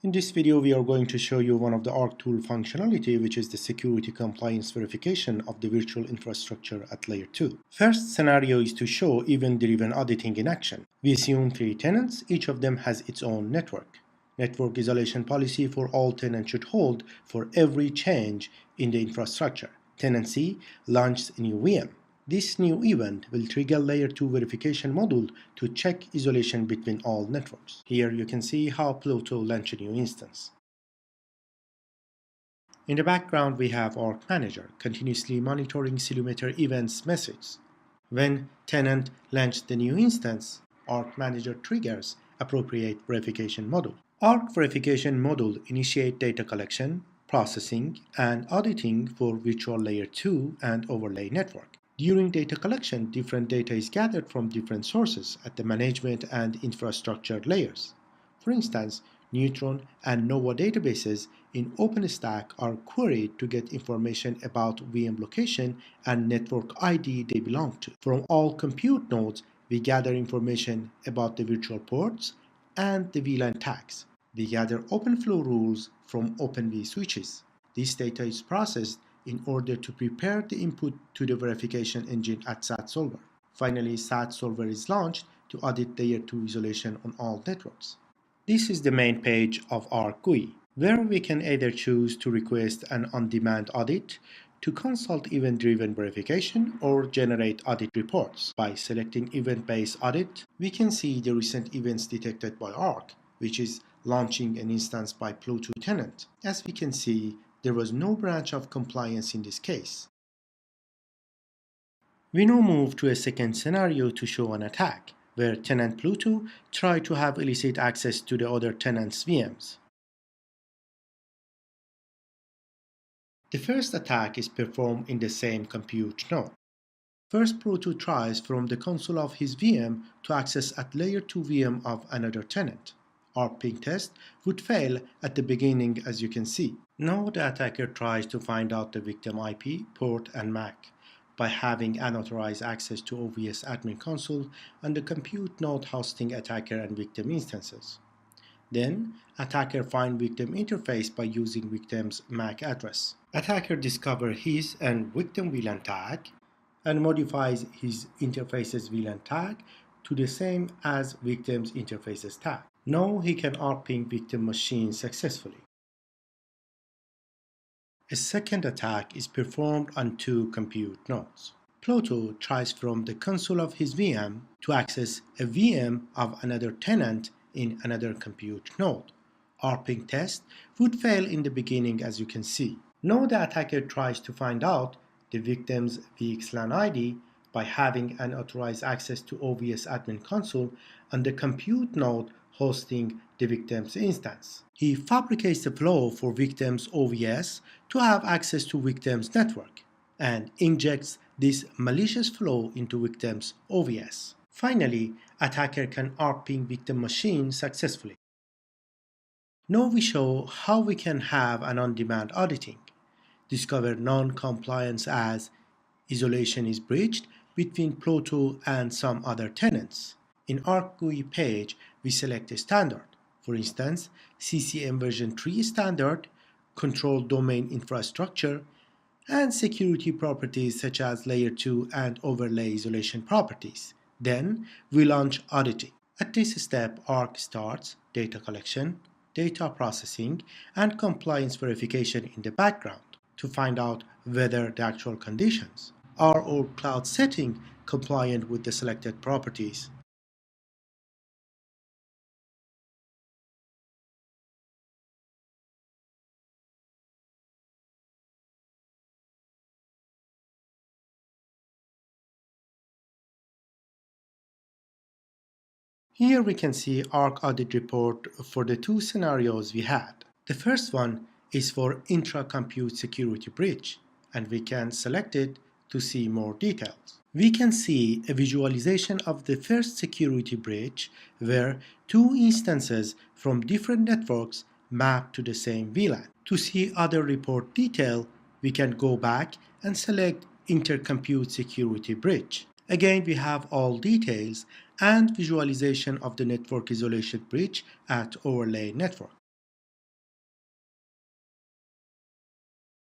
In this video, we are going to show you one of the Arc tool functionality, which is the security compliance verification of the virtual infrastructure at layer 2. First scenario is to show event-driven auditing in action. We assume 3 tenants, each of them has its own network. Network isolation policy for all tenants should hold for every change in the infrastructure. Tenant C launches a new VM. This new event will trigger layer 2 verification module to check isolation between all networks. Here you can see how Pluto launched a new instance. In the background we have Arc Manager continuously monitoring Ceilometer events messages. When tenant launches the new instance, Arc Manager triggers appropriate verification module. Arc verification module initiates data collection, processing, and auditing for virtual layer 2 and overlay network. During data collection, different data is gathered from different sources at the management and infrastructure layers. For instance, Neutron and Nova databases in OpenStack are queried to get information about VM location and network ID they belong to. From all compute nodes, we gather information about the virtual ports and the VLAN tags. We gather OpenFlow rules from Open vSwitches. This data is processed in order to prepare the input to the verification engine at SAT-Solver. Finally, SAT-Solver is launched to audit layer 2 isolation on all networks. This is the main page of Arc GUI, where we can either choose to request an on-demand audit, to consult event-driven verification, or generate audit reports. By selecting event-based audit, we can see the recent events detected by Arc, which is launching an instance by Pluto tenant. As we can see, there was no branch of compliance in this case. We now move to a second scenario to show an attack, where tenant Pluto tried to have illicit access to the other tenant's VMs. The first attack is performed in the same compute node. First, Pluto tries from the console of his VM to access at layer 2 VM of another tenant. Our ping test would fail at the beginning, as you can see. Now the attacker tries to find out the victim IP, port, and MAC by having unauthorized access to OVS admin console and the compute node hosting attacker and victim instances. Then, attacker finds victim interface by using victim's MAC address. Attacker discovers his and victim VLAN tag and modifies his interface's VLAN tag to the same as victim's interface's tag. Now he can ARP-ping victim machine successfully. A second attack is performed on 2 compute nodes. Pluto tries from the console of his VM to access a VM of another tenant in another compute node. ARP-ping test would fail in the beginning, as you can see. Now the attacker tries to find out the victim's VXLAN ID by having unauthorized access to OVS admin console on the compute node hosting the victim's instance. He fabricates the flow for victim's OVS to have access to victim's network and injects this malicious flow into victim's OVS. Finally, attacker can ARP-ping victim machine successfully. Now we show how we can have an on-demand auditing. Discover non-compliance as isolation is breached between Pluto and some other tenants. In Arc GUI page, we select a standard. For instance, CCM version 3 standard, control domain infrastructure, and security properties such as layer 2 and overlay isolation properties. Then we launch auditing. At this step, Arc starts data collection, data processing, and compliance verification in the background to find out whether the actual conditions are or cloud setting compliant with the selected properties. Here we can see Arc audit report for the 2 scenarios we had. The first one is for intra-compute security breach, and we can select it to see more details. We can see a visualization of the first security breach where 2 instances from different networks map to the same VLAN. To see other report detail, we can go back and select Intercompute Security Breach. Again, we have all details and visualization of the network isolation breach at overlay network.